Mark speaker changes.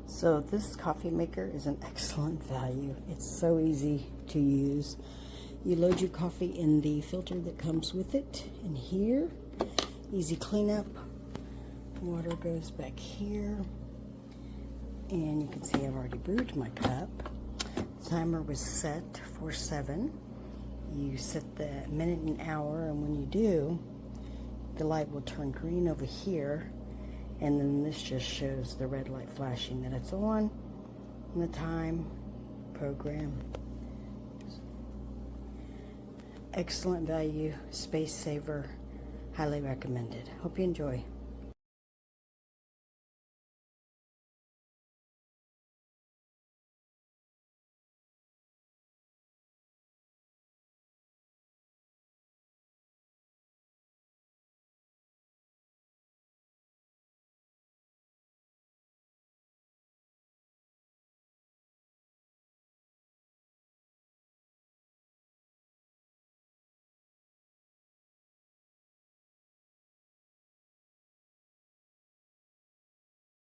Speaker 1: So this coffee maker is an excellent value. It's so easy to use. You load your coffee in the filter that comes with it in here. Easy cleanup. Water goes back here. And you can see I've already brewed my cup. The timer was set for 7. You set the minute and hour, and when you do, the light will turn green over here, and then this just shows the red light flashing that it's on, and the time, program. Excellent value, space saver, highly recommended. Hope you enjoy.